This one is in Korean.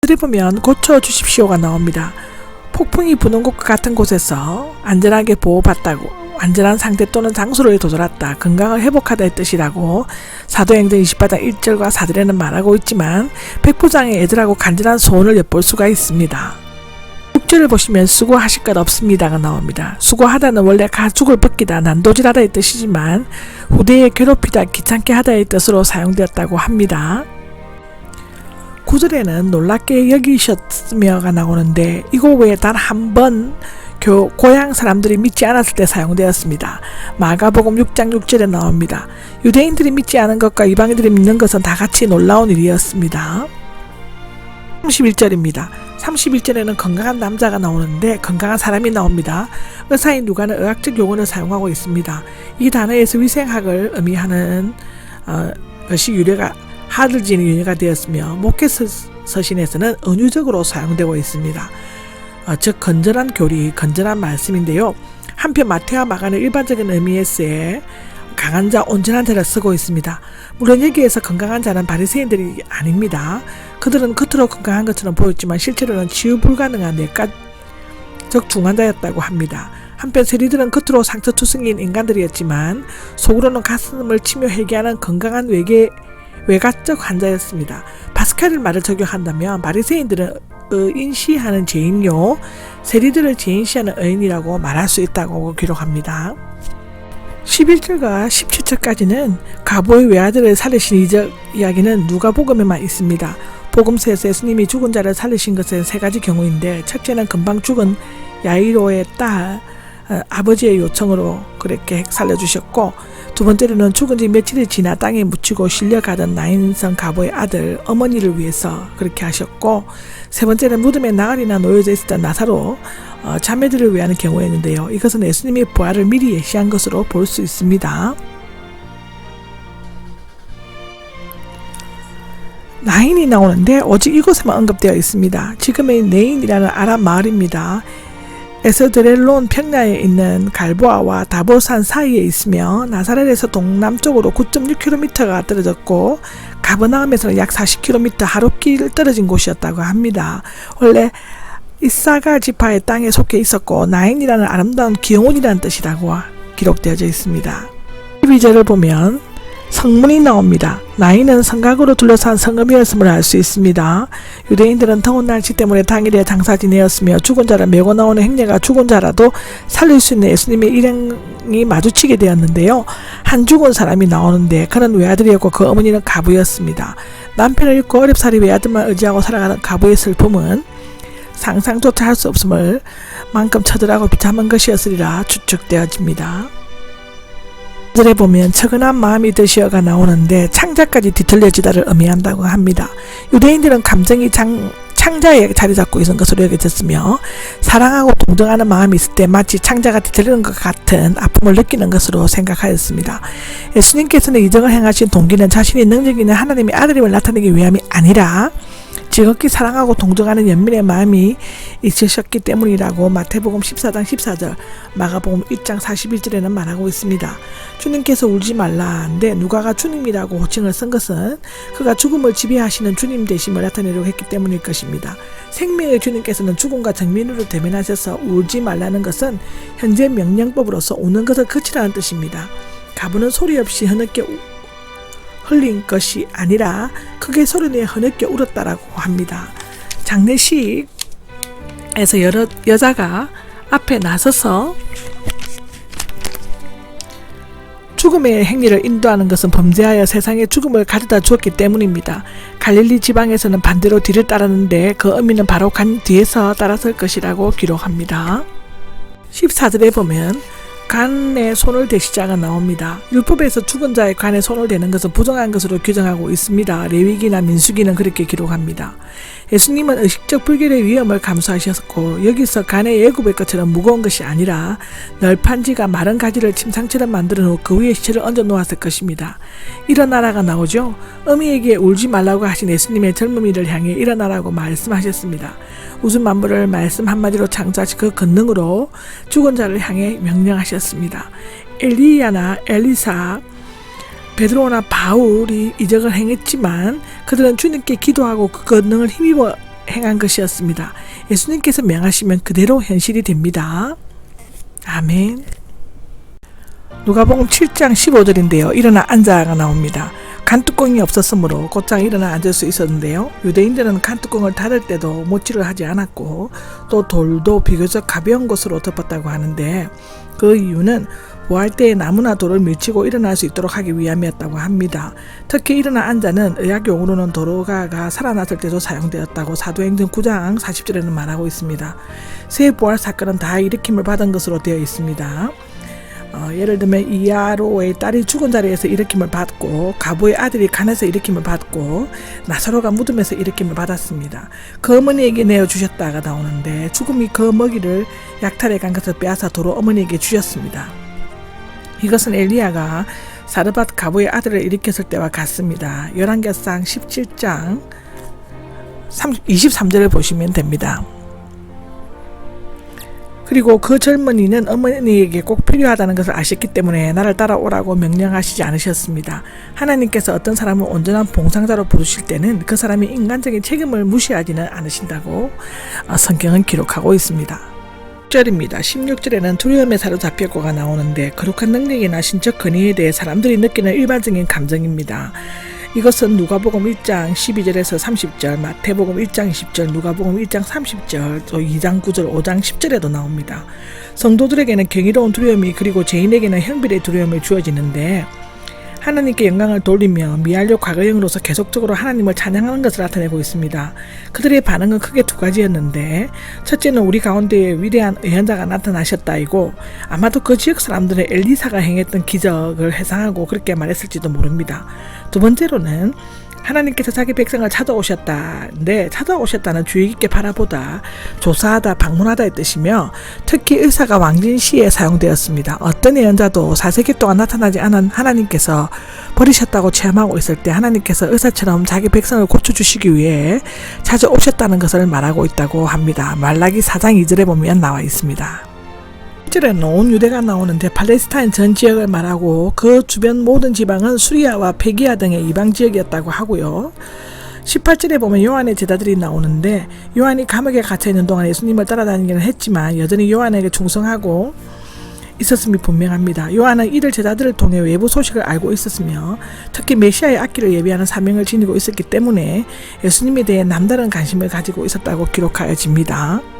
14절에 보면 고쳐주십시오가 나옵니다. 폭풍이 부는 곳과 같은 곳에서 안전하게 보호받다고 안전한 상태 또는 장소를 도달했다. 건강을 회복하다의 뜻이라고 사도행전 28장 1절과 4절에는 말하고 있지만 백부장의 애들하고 간절한 소원을 엿볼 수가 있습니다. 6절을 보시면 수고하실 것 없습니다가 나옵니다. 수고하다는 원래 가죽을 벗기다, 난도질하다의 뜻이지만 후대에 괴롭히다, 귀찮게 하다의 뜻으로 사용되었다고 합니다. 9절에는 놀랍게 여기셨으며가 나오는데 이거 외에 단 한 번 고향 사람들이 믿지 않았을 때 사용되었습니다. 마가복음 6장 6절에 나옵니다. 유대인들이 믿지 않은 것과 이방인들이 믿는 것은 다 같이 놀라운 일이었습니다. 31절입니다. 31절에는 건강한 남자가 나오는데 건강한 사람이 나옵니다. 의사인 누가는 의학적 용어를 사용하고 있습니다. 이 단어에서 위생학을 의미하는 것이 유래가 하들지는 유래가 되었으며 목회 서신에서는 은유적으로 사용되고 있습니다. 즉 건전한 교리, 건전한 말씀인데요. 한편 마태와 마가는 일반적인 의미에서의 강한 자, 온전한 자를 쓰고 있습니다. 물론 여기에서 건강한 자는 바리새인들이 아닙니다. 그들은 겉으로 건강한 것처럼 보였지만 실제로는 치유 불가능한 내과적 중환자였다고 합니다. 한편 세리들은 겉으로 상처투성이인 인간들이었지만 속으로는 가슴을 치며 회개하는 건강한 외과적 환자였습니다. 파스칼의 말을 적용한다면 바리새인들은 인시하는 죄인요, 세리들을 죄인시하는 의인이라고 말할 수 있다고 기록합니다. 11절과 17절까지는 가보의 외아들을 살리신 이야기는 누가복음에만 있습니다. 복음서에서 예수님이 죽은 자를 살리신 것은 세 가지 경우인데, 첫째는 금방 죽은 야이로의 딸 아버지의 요청으로 그렇게 살려주셨고, 두 번째로는 죽은 지 며칠이 지나 땅에 묻히고 실려가던 나인성 가보의 아들 어머니를 위해서 그렇게 하셨고, 세 번째는 무덤에 나흘이나 놓여져 있었던 나사로 자매들을 위한 경우였는데요. 이것은 예수님의 부활을 미리 예시한 것으로 볼 수 있습니다. 나인이 나오는데 오직 이곳에만 언급되어 있습니다. 지금의 네인이라는 아랍 마을입니다. 에스드렐론 평야에 있는 갈보아와 다보산 사이에 있으며 나사렛에서 동남쪽으로 9.6km가 떨어졌고 가버나움에서는 약 40km 하룻길 떨어진 곳이었다고 합니다. 원래 이사갈 지파의 땅에 속해 있었고 나인이라는 아름다운 기영원이라는 뜻이라고 기록되어져 있습니다. 12절을 보면 성문이 나옵니다. 나인은 성곽으로 둘러싼 성읍이었음을 알 수 있습니다. 유대인들은 더운 날씨 때문에 당일에 장사 지내었으며 죽은 자를 메고 나오는 행례가 죽은 자라도 살릴 수 있는 예수님의 일행이 마주치게 되었는데요. 한 죽은 사람이 나오는데 그는 외아들이었고 그 어머니는 가부였습니다. 남편을 잃고 어렵사리 외아들만 의지하고 살아가는 가부의 슬픔은 상상조차 할 수 없음을 만큼 처절하고 비참한 것이었으리라 추측되어집니다. 절에 보면 처근한 마음이 드시어가 나오는데 창자까지 뒤틀려지다를 의미한다고 합니다. 유대인들은 감정이 창자에 자리 잡고 있는 것으로 여겨졌으며 사랑하고 동정하는 마음이 있을 때 마치 창자가 뒤틀리는 것 같은 아픔을 느끼는 것으로 생각하였습니다. 예수님께서는 이적을 행하신 동기는 자신이 능력 있는 하나님의 아들임을 나타내기 위함이 아니라 지극히 사랑하고 동정하는 연민의 마음이 있으셨기 때문이라고 마태복음 14장 14절, 마가복음 1장 41절에는 말하고 있습니다. 주님께서 울지 말라는데 누가가 주님이라고 호칭을 쓴 것은 그가 죽음을 지배하시는 주님 되심을 나타내려고 했기 때문일 것입니다. 생명의 주님께서는 죽음과 정면으로 대면하셔서 울지 말라는 것은 현재 명령법으로서 우는 것을 그치라는 뜻입니다. 가부는 소리 없이 흐느껴 흘린 것이 아니라 크게 소리내어 흐느껴 울었다라고 합니다. 장례식에서 여자가 앞에 나서서 죽음의 행위를 인도하는 것은 범죄하여 세상에 죽음을 가져다 주었기 때문입니다. 갈릴리 지방에서는 반대로 뒤를 따랐는데 그 의미는 바로 간 뒤에서 따랐을 것이라고 기록합니다. 14절에 보면 간에 손을 대시자가 나옵니다. 율법에서 죽은 자의 간에 손을 대는 것은 부정한 것으로 규정하고 있습니다. 레위기나 민수기는 그렇게 기록합니다. 예수님은 의식적 불결의 위험을 감수하셨고 여기서 간의 예굽의 것처럼 무거운 것이 아니라 널판지가 마른 가지를 침상처럼 만든 후 그 위에 시체를 얹어 놓았을 것입니다. 일어나라가 나오죠. 어미에게 울지 말라고 하신 예수님의 젊은이를 향해 일어나라고 말씀하셨습니다. 우주 만물을 말씀 한마디로 창조하신 그 권능으로 죽은 자를 향해 명령하셨습니다. 엘리야나 엘리사, 베드로나 바울이 이적을 행했지만 그들은 주님께 기도하고 그 권능을 힘입어 행한 것이었습니다. 예수님께서 명하시면 그대로 현실이 됩니다. 아멘. 누가복음 7장 15절인데요. 일어나 앉아가 나옵니다. 간뚜껑이 없었으므로 곧장 일어나 앉을 수 있었는데요. 유대인들은 간뚜껑을 닫을 때도 못질을 하지 않았고 또 돌도 비교적 가벼운 것으로 덮었다고 하는데 그 이유는 부활 때에 나무나 돌을 밀치고 일어날 수 있도록 하기 위함이었다고 합니다. 특히 일어나 앉아는 의학용어로는 도로가가 살아났을 때도 사용되었다고 사도행전 9장 40절에는 말하고 있습니다. 세 부활 사건은 다 일으킴을 받은 것으로 되어 있습니다. 예를 들면 이아로의 딸이 죽은 자리에서 일으킴을 받고 가부의 아들이 간에서 일으킴을 받고 나사로가 무덤에서 일으킴을 받았습니다. 그 어머니에게 내어주셨다가 나오는데 죽음이 그 먹이를 약탈해 간 것을 빼앗아 도로 어머니에게 주셨습니다. 이것은 엘리야가 사르밧 가부의 아들을 일으켰을 때와 같습니다. 열왕기상 17장 23절을 보시면 됩니다. 그리고 그 젊은이는 어머니에게 꼭 필요하다는 것을 아셨기 때문에 나를 따라오라고 명령하시지 않으셨습니다. 하나님께서 어떤 사람을 온전한 봉상자로 부르실 때는 그 사람이 인간적인 책임을 무시하지는 않으신다고 성경은 기록하고 있습니다. 16절에는 두려움에 사로잡혔고가 나오는데 거룩한 능력이나 신적 권위에 대해 사람들이 느끼는 일반적인 감정입니다. 이것은 누가복음 1장 12절에서 30절, 마태복음 1장 20절, 누가복음 1장 30절, 또 2장 9절, 5장 10절에도 나옵니다. 성도들에게는 경이로운 두려움이 그리고 죄인에게는 형벌의 두려움이 주어지는데 하나님께 영광을 돌리며 미완료 과거형으로서 계속적으로 하나님을 찬양하는 것을 나타내고 있습니다. 그들의 반응은 크게 두 가지였는데 첫째는 우리 가운데 위대한 예언자가 나타나셨다이고 아마도 그 지역 사람들은 엘리사가 행했던 기적을 회상하고 그렇게 말했을지도 모릅니다. 두 번째로는 하나님께서 자기 백성을 찾아오셨다는데 찾아오셨다는 주의 깊게 바라보다 조사하다 방문하다의 뜻이며 특히 의사가 왕진 시에 사용되었습니다. 어떤 예언자도 4세기 동안 나타나지 않은 하나님께서 버리셨다고 체험하고 있을 때 하나님께서 의사처럼 자기 백성을 고쳐주시기 위해 찾아오셨다는 것을 말하고 있다고 합니다. 말라기 4장 2절에 보면 나와 있습니다. 1절에는 온 유대가 나오는데 팔레스타인 전 지역을 말하고 그 주변 모든 지방은 수리아와 페기아 등의 이방 지역이었다고 하고요. 18절에 보면 요한의 제자들이 나오는데 요한이 감옥에 갇혀있는 동안 예수님을 따라다니기는 했지만 여전히 요한에게 충성하고 있었음이 분명합니다. 요한은 이들 제자들을 통해 외부 소식을 알고 있었으며 특히 메시아의 앞길을 예비하는 사명을 지니고 있었기 때문에 예수님에 대해 남다른 관심을 가지고 있었다고 기록하여집니다.